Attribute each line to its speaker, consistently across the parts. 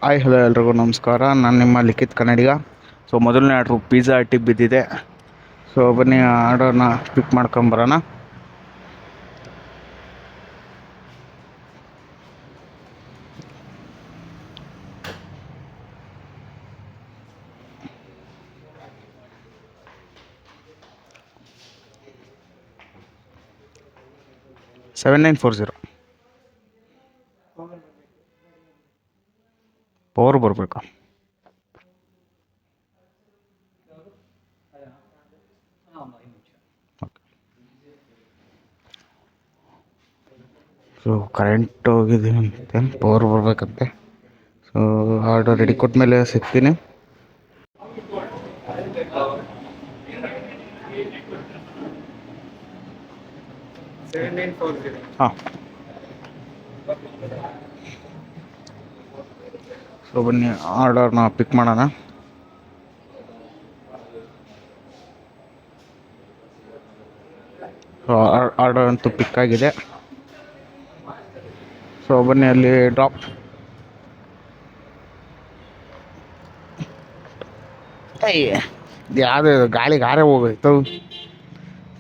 Speaker 1: Hi hello ಎಲ್ರಿಗೂ ನಮಸ್ಕಾರ. ನಾನು ನಿಮ್ಮ ಲಿಖಿತ್ ಕನ್ನಡಿಗ. ಸೊ ಮೊದಲನೇ ಆರ್ಡ್ರು ಪಿಜ್ಜಾ ಹಟ್ಟಿಗೆ ಬಿದ್ದಿದೆ. ಸೊ ಬನ್ನಿ ಆರ್ಡರ್ನ ಪಿಕ್ ಮಾಡ್ಕೊಂಬರೋಣ. ಸೆವೆನ್ 940 ಪವರ್ ಬರಬೇಕು. ಸೊ ಕರೆಂಟ್ ಹೋಗಿದೆ ಅಂತೆ, ಪವರ್ ಬರಬೇಕಂತೆ. ಸೊ ಆರ್ಡರ್ ರೆಡಿ ಕೊಟ್ಟ ಮೇಲೆ ಸಿಗ್ತೀನಿ. ಹಾಂ, ಸೊ ಬನ್ನಿ ಆರ್ಡರ್ನ ಪಿಕ್ ಮಾಡೋಣ. ಸೊ ಆರ್ಡರ್ ಅಂತೂ ಪಿಕ್ ಆಗಿದೆ. ಸೊ ಬನ್ನಿ ಅಲ್ಲಿ ಡ್ರಾಪ್. ಯಾವುದೇ ಗಾಳಿಗೆ ಹಾರೇ ಹೋಗೋಯ್ತು.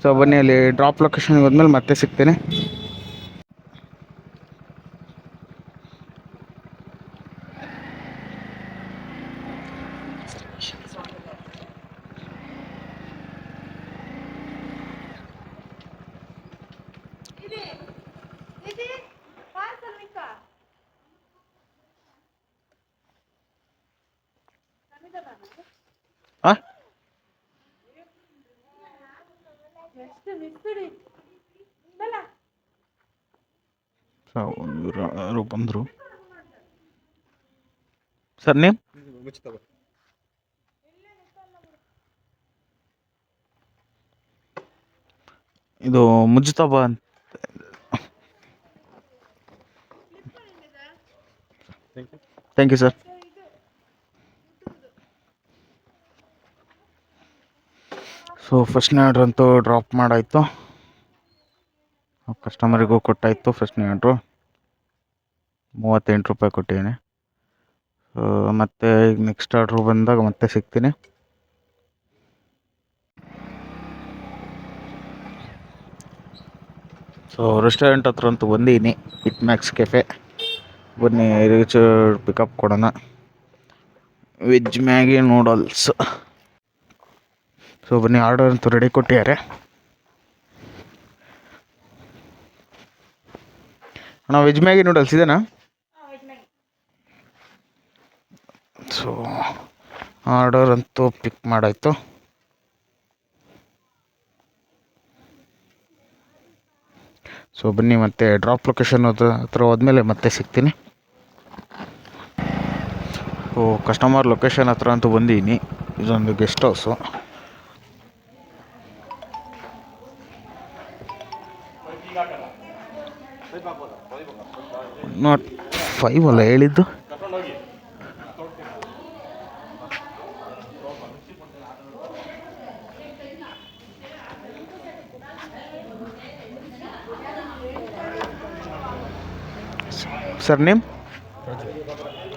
Speaker 1: ಸೊ ಬನ್ನಿ ಅಲ್ಲಿ ಡ್ರಾಪ್ ಲೊಕೇಶನ್ಗೆ ಹೋದ್ಮೇಲೆ ಮತ್ತೆ ಸಿಗ್ತೇನೆ. ಹಾಂ, ಸೊ ಯಾರು ಬಂದರು ಸರ್? ನೇಮ್ ಇದು ಮುಜ್ತಬಾ ಅಂತ. Thank you sir. ಸೊ ಫಸ್ಟ್ನೇ ಆರ್ಡ್ರ್ ಅಂತೂ ಡ್ರಾಪ್ ಮಾಡಾಯಿತು, ಕಸ್ಟಮರಿಗೂ ಕೊಟ್ಟಾಯಿತು. ಫಸ್ಟ್ನೇ ಆರ್ಡ್ರು 38 ರೂಪಾಯಿ ಕೊಟ್ಟಿದ್ದೀನಿ. ಸೊ ಮತ್ತೆ ಈಗ ನೆಕ್ಸ್ಟ್ ಆರ್ಡ್ರು ಬಂದಾಗ ಮತ್ತೆ ಸಿಗ್ತೀನಿ. ಸೊ ರೆಸ್ಟೋರೆಂಟ್ ಹತ್ರ ಅಂತೂ ಬಂದೀನಿ, ಇಟ್ ಮ್ಯಾಕ್ಸ್ ಕೆಫೆ. ಬನ್ನಿ ರೀಚ್ ಪಿಕಪ್ ಕೊಡೋಣ. Veg Maggi noodles. ಸೊ ಬನ್ನಿ ಆರ್ಡರ್ ಅಂತೂ ರೆಡಿ ಕೊಟ್ಟಿದ್ದಾರೆ. ಅಣ್ಣ ವೆಜ್ ಮ್ಯಾಗಿ ನೂಡಲ್ಸ್ ಇದೆನಾ? ಸೊ ಆರ್ಡರ್ ಅಂತೂ ಪಿಕ್ ಮಾಡಾಯಿತು. ಸೊ ಬನ್ನಿ ಮತ್ತೆ ಡ್ರಾಪ್ ಲೊಕೇಶನ್ ಹತ್ರ ಹೋದ್ಮೇಲೆ ಮತ್ತೆ ಸಿಗ್ತೀನಿ. ಸೊ ಕಸ್ಟಮರ್ ಲೊಕೇಶನ್ ಹತ್ರ ಅಂತೂ ಬಂದೀನಿ. ಇದೊಂದು ಗೆಸ್ಟ್ ಹೌಸು. ನಾಟ್ 5 ಅಲ್ಲ ಹೇಳಿದ್ದು. Sir name?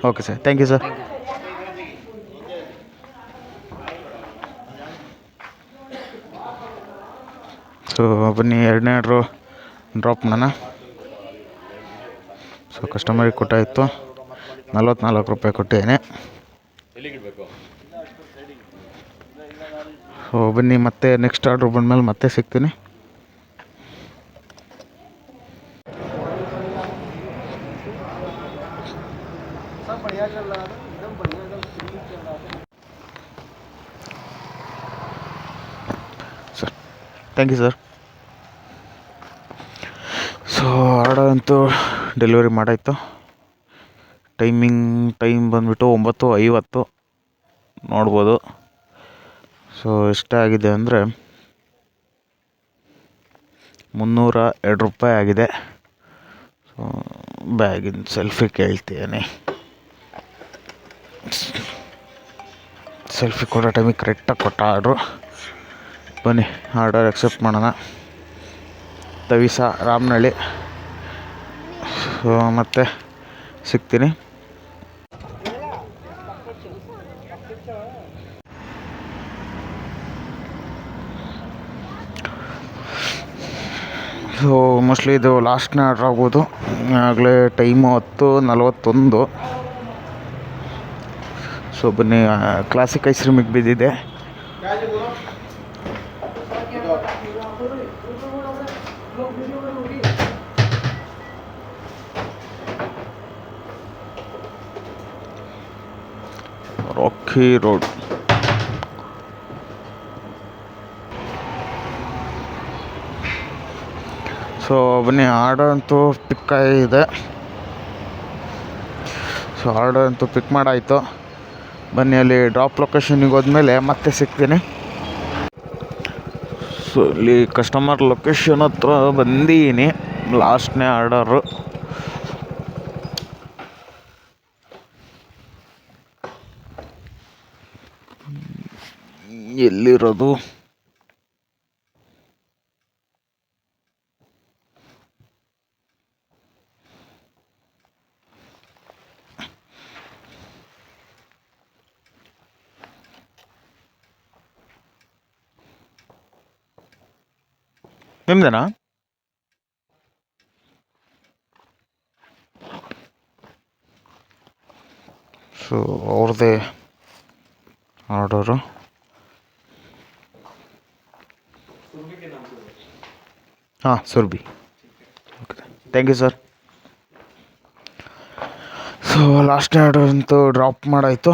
Speaker 1: Okay sir, thank you sir. So ಬನ್ನಿ ಎರಡನೇ ಆರ್ಡ್ರು ಡ್ರಾಪ್ ಮಾಡೋಣ. ಸೊ ಕಸ್ಟಮರಿಗೆ ಕೊಟ್ಟಾಯಿತು, 44 ರೂಪಾಯಿ ಕೊಟ್ಟಿದ್ದೇನೆ. ಸೊ ಬನ್ನಿ ಮತ್ತೆ ನೆಕ್ಸ್ಟ್ ಆರ್ಡ್ರು ಬಂದಮೇಲೆ ಮತ್ತೆ ಸಿಗ್ತೀನಿ. Sir thank you sir. So order ಅಂತೂ ಡೆಲಿವರಿ ಮಾಡಾಯಿತು. ಟೈಮ್ ಬಂದುಬಿಟ್ಟು 9:50 ನೋಡ್ಬೋದು. ಸೊ ಎಷ್ಟಾಗಿದೆ ಅಂದರೆ 302 ರೂಪಾಯಿ ಆಗಿದೆ. ಸೊ ಬ್ಯಾಗಿನ ಸೆಲ್ಫಿ ಕೇಳ್ತೀನಿ. ಸೆಲ್ಫಿ ಕೊಡೋ ಟೈಮಿಗೆ ಕರೆಕ್ಟಾಗಿ ಕೊಟ್ಟ ಆರ್ಡ್ರು. ಬನ್ನಿ ಆರ್ಡರ್ ಅಕ್ಸೆಪ್ಟ್ ಮಾಡೋಣ. ತವಿಸ ರಾಮನಹಳ್ಳಿ. ಸೊ ಮತ್ತೆ ಸಿಗ್ತೀನಿ. ಸೊ ಮೋಸ್ಟ್ಲಿ ಇದು ಲಾಸ್ಟ್ನೇ ಆರ್ಡ್ರ್ ಆಗ್ಬೋದು. ಆಗಲೇ ಟೈಮು 10:41. ಸೊ ಬನ್ನಿ, ಕ್ಲಾಸಿಕ್ ಐಸ್ ಕ್ರೀಮಿಗೆ ಬಿದ್ದಿದೆ. ರಾಕಿ ರೋಡ್. ಸೊ ಬನ್ನಿ, ಆರ್ಡರ್ ಅಂತೂ ಪಿಕ್ ಆಗಿದೆ. ಸೊ ಆರ್ಡರ್ ಅಂತೂ ಪಿಕ್ ಮಾಡಾಯಿತು. ಬನ್ನಿ, ಅಲ್ಲಿ ಡ್ರಾಪ್ ಲೊಕೇಶನಿಗೆ ಹೋದ್ಮೇಲೆ ಮತ್ತೆ ಸಿಗ್ತೀನಿ. ಸೊ ಇಲ್ಲಿ ಕಸ್ಟಮರ್ ಲೊಕೇಶನ್ ಹತ್ರ ಬಂದೀನಿ. ಲಾಸ್ಟ್ನೇ ಆರ್ಡರು. ಎಲ್ಲಿರೋದು? ನಿಮ್ದೇನಾ? ಸೊ ಅವ್ರದ್ದೇ ಆರ್ಡರು. ಹಾಂ, Surbhi. Okay, thank you sir. So last order ಅಂತೂ ಡ್ರಾಪ್ ಮಾಡಾಯಿತು.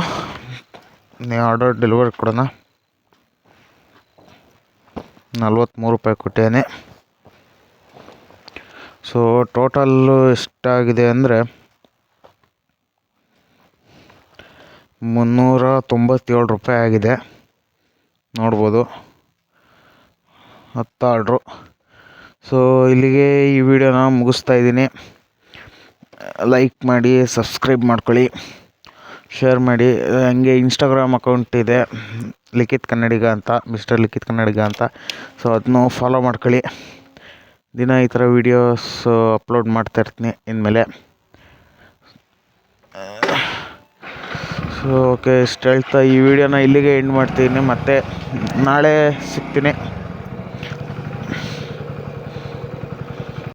Speaker 1: ಆರ್ಡರ್ ಡೆಲಿವರಿ ಕೊಡೋಣ. 43 ರೂಪಾಯಿ ಕೊಟ್ಟೇನೆ. ಸೊ ಟೋಟಲ್ಲು ಎಷ್ಟಾಗಿದೆ ಅಂದರೆ 397 ರೂಪಾಯಿ ಆಗಿದೆ. ನೋಡ್ಬೋದು, 10 ಆರ್ಡ್ರು. ಸೊ ಇಲ್ಲಿಗೆ ಈ ವಿಡಿಯೋನ ಮುಗಿಸ್ತಾ ಇದ್ದೀನಿ. ಲೈಕ್ ಮಾಡಿ, ಸಬ್ಸ್ಕ್ರೈಬ್ ಮಾಡ್ಕೊಳ್ಳಿ, ಶೇರ್ ಮಾಡಿ. ಹಂಗೆ ಇನ್ಸ್ಟಾಗ್ರಾಮ್ ಅಕೌಂಟ್ ಇದೆ, ಲಿಖಿತ್ ಕನ್ನಡಿಗ ಅಂತ, ಮಿಸ್ಟರ್ ಲಿಖಿತ್ ಕನ್ನಡಿಗ ಅಂತ. ಸೊ ಅದನ್ನು ಫಾಲೋ ಮಾಡ್ಕೊಳ್ಳಿ. ದಿನ ಈ ಥರ ವೀಡಿಯೋಸ್ ಅಪ್ಲೋಡ್ ಮಾಡ್ತಾಯಿರ್ತೀನಿ ಇನ್ಮೇಲೆ. ಸೊ ಓಕೆ, ಇಷ್ಟು ಹೇಳ್ತಾ ಈ ವಿಡಿಯೋನ ಇಲ್ಲಿಗೆ ಎಂಡ್ ಮಾಡ್ತೀನಿ. ಮತ್ತೆ ನಾಳೆ ಸಿಗ್ತೀನಿ.